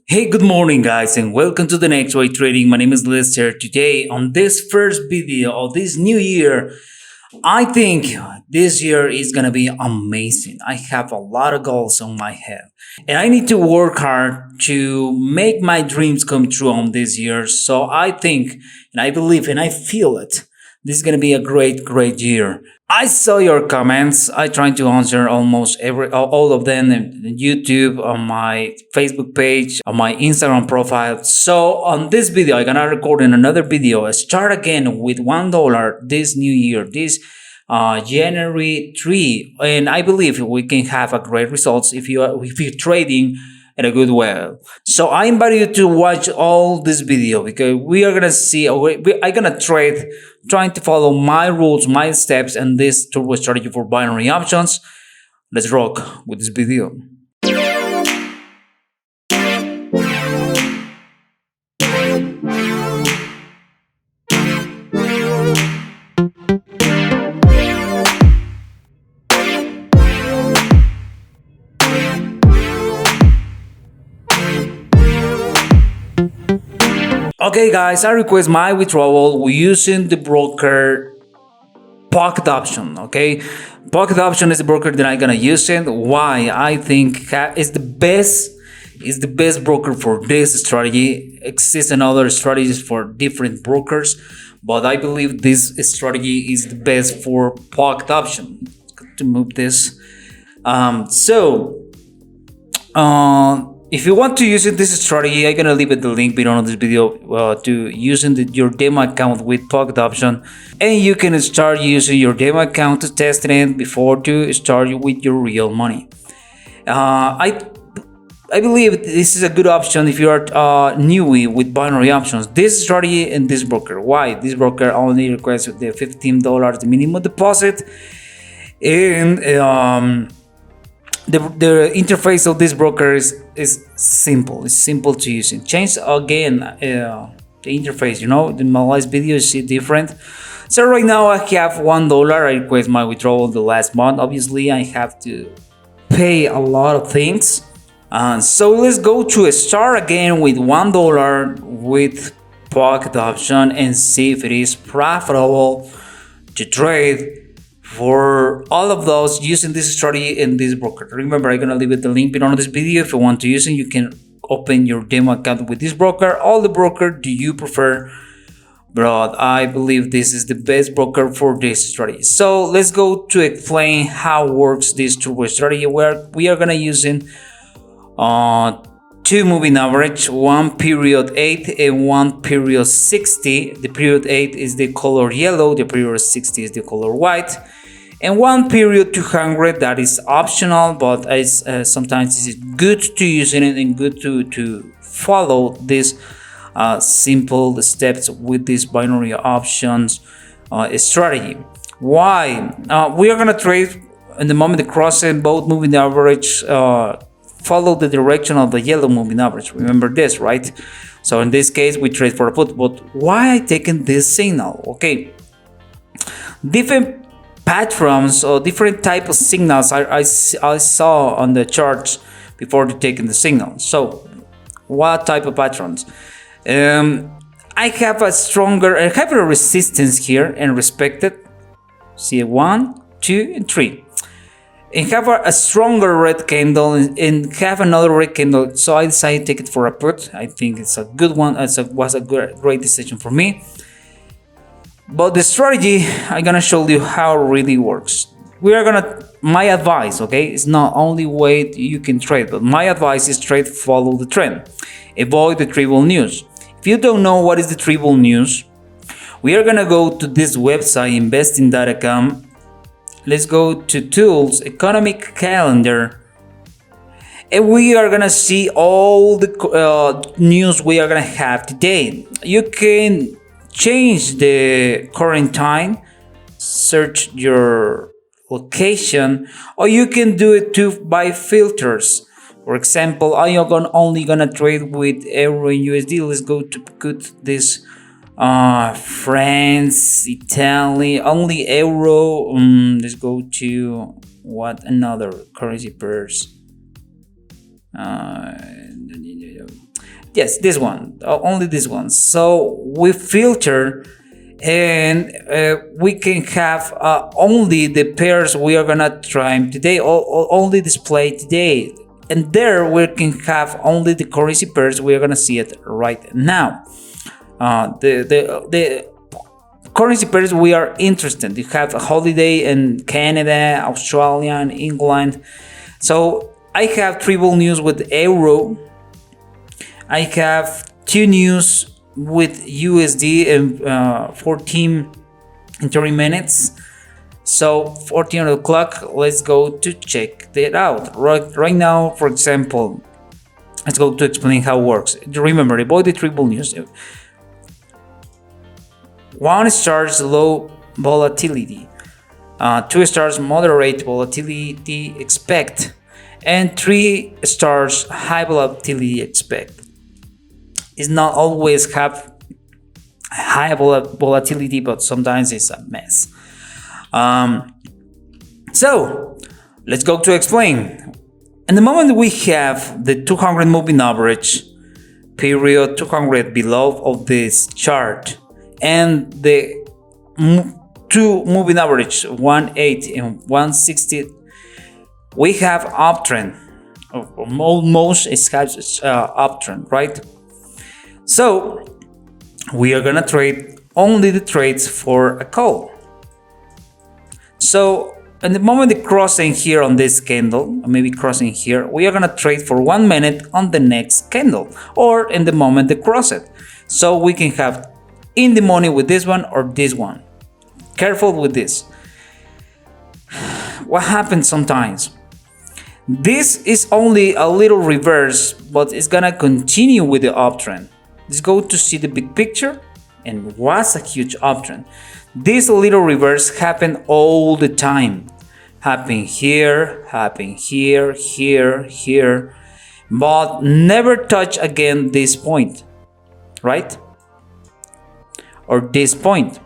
Hey, good morning, guys, and welcome to the next way trading. My name is Lester. Today, on this first video of this new year, I think this year is gonna be amazing. I have a lot of goals on my head, and I need to work hard to make my dreams come true on this year. So I think, and I believe, and I feel it. This is gonna be a great year. I saw your comments. I tried to answer almost all of them on YouTube, on my Facebook page, on my Instagram profile. So on this video, I'm gonna record in another video. Start again with $1 this new year, this January 3, and I believe we can have a great results if you're trading in a good way. So I invite you to watch all this video because we are gonna see. I'm gonna trade, trying to follow my rules, my steps, and this turbo strategy for binary options. Let's rock with this video. Okay, guys, I request my withdrawal. We're using the broker Pocket Option. Okay, Pocket Option is the broker that I'm gonna use it. Why? I think is the best broker for this strategy. Exists other strategies for different brokers, but I believe this strategy is the best for Pocket Option. To move this, so. If you want to use this strategy, I'm gonna leave it the link below this video to using your demo account with Pocket Option, and you can start using your demo account to test it before to start with your real money. I believe this is a good option if you are newly with binary options. This strategy and this broker. Why? This broker only requires the $15 minimum deposit, and the interface of this broker is simple. It's simple to use. Change again the interface. In my last video you see different. So right now I have $1. I request my withdrawal the last month. Obviously I have to pay a lot of things. So let's go to start again with $1 with Pocket Option and see if it is profitable to trade for all of those using this strategy in this broker. Remember, I'm gonna leave it the link below this video. If you want to use it, you can open your demo account with this broker. All the broker do you prefer? But I believe this is the best broker for this strategy. So let's go to explain how works this turbo strategy, where we are gonna using two moving average, one period 8 and one period 60. The period 8 is the color yellow, the period 60 is the color white, and one period 200 that is optional, but sometimes it's good to use it and good to follow these simple steps with this binary options strategy. Why? We are gonna trade in the moment the crossing both moving average follow the direction of the yellow moving average. Remember this, right? So in this case we trade for a put, but why I taking this signal? Okay, different patterns or different type of signals I saw on the charts before taking the signal. So what type of patterns? I have a resistance here and respect it. See 1, 2, and 3. And have a stronger red candle and have another red candle. So I decided to take it for a put. I think it's a good one. Was a great decision for me. But the strategy, I'm gonna show you how it really works. My advice, okay, it's not only way you can trade, but my advice is follow the trend. Avoid the trivial news. If you don't know what is the trivial news, we are gonna go to this website, investing.com. Let's go to tools, economic calendar, and we are gonna see all the news we are gonna have today. You can change the current time, search your location, or you can do it too by filters. For example, I am only gonna trade with euro and USD. Let's go to put this France, Italy, only euro. Let's go to what another currency pairs. Yes, this one, only this one. So we filter, and we can have only the pairs we are gonna try today, or only display today. And there we can have only the currency pairs we are gonna see it right now. The currency pairs we are interested. You have a holiday in Canada, Australia, and England. So I have triple news with euro. I have 2 news with USD and 14 in 30 minutes. So 14 o'clock, let's go to check that out. Right now, for example, let's go to explain how it works. Remember, avoid the triple news. 1 stars low volatility, 2 stars moderate volatility expect, and 3 stars high volatility expect. It's not always have high volatility, but sometimes it's a mess. So let's go to explain. In the moment we have the 200 moving average, period 200 below of this chart, and the 2 moving average 180 and 160, we have uptrend, almost a uptrend, right? So we are gonna trade only the trades for a call. So in the moment the crossing here on this candle, maybe crossing here, we are gonna trade for 1 minute on the next candle, or in the moment they cross it. So we can have in the money with this one or this one. Careful with this. What happens sometimes? This is only a little reverse, but it's gonna continue with the uptrend. Let's go to see the big picture, and was a huge uptrend. This little reverse happened all the time. Happen here, here, but never touch again this point, right? Or this point,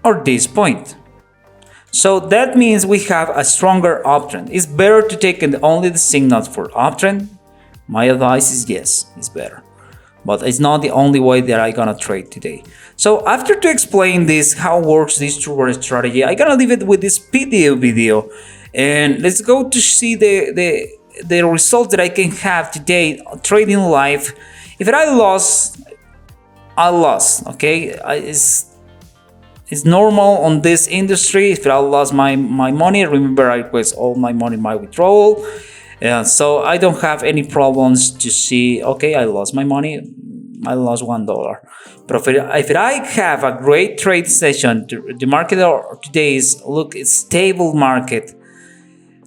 or this point. So that means we have a stronger uptrend. It's better to take only the signals for uptrend. My advice is yes, it's better. But it's not the only way that I'm gonna trade today. So after to explain this, how works this two-word strategy, I'm gonna leave it with this video. And let's go to see the results that I can have today trading live. If I lost, I lost, okay? It's normal on this industry. If I lost my money, remember I was all my money in my withdrawal. So I don't have any problems to see, okay, I lost my money, I lost $1. But if I have a great trade session, the market today is, look, it's stable market.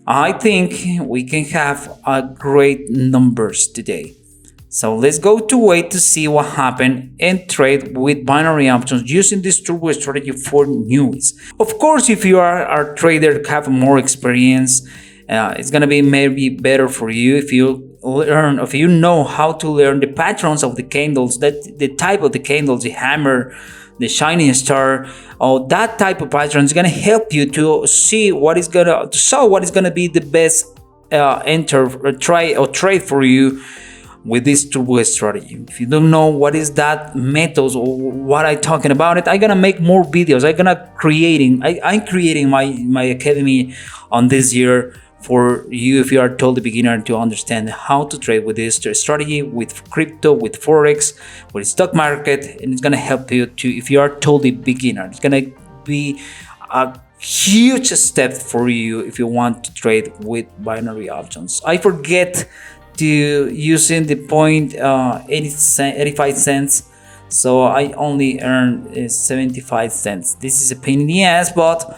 I think we can have a great numbers today. So let's go to wait to see what happened and trade with binary options using this turbo strategy for news. Of course, if you are a trader, have more experience, it's gonna be maybe better for you if you know how to learn the patterns of the candles, that the type of the candles, the hammer, the shining star, or that type of pattern is gonna help you to see what is gonna be the best trade for you with this turbo strategy. If you don't know what is that methods or what I'm talking about it, I'm gonna make more videos. I'm creating my academy on this year for you if you are totally beginner to understand how to trade with this strategy, with crypto, with forex, with stock market, and it's gonna help you to, if you are totally beginner, it's gonna be a huge step for you if you want to trade with binary options. I forget to using the 85 cents, so I only earn 75 cents. This is a pain in the ass, but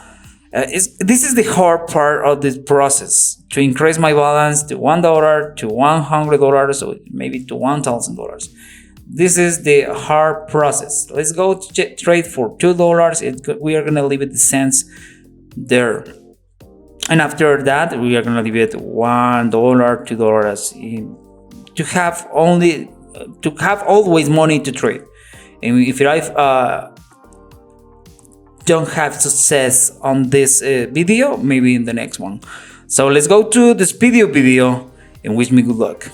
this is the hard part of this process, to increase my balance to $1 to $100, or maybe to $1,000. This is the hard process. Let's go to trade for $2. We are gonna leave it the cents there, and after that we are gonna leave it $1, $2 to have always money to trade. And if I don't have success on this video, maybe in the next one. So let's go to this video and wish me good luck.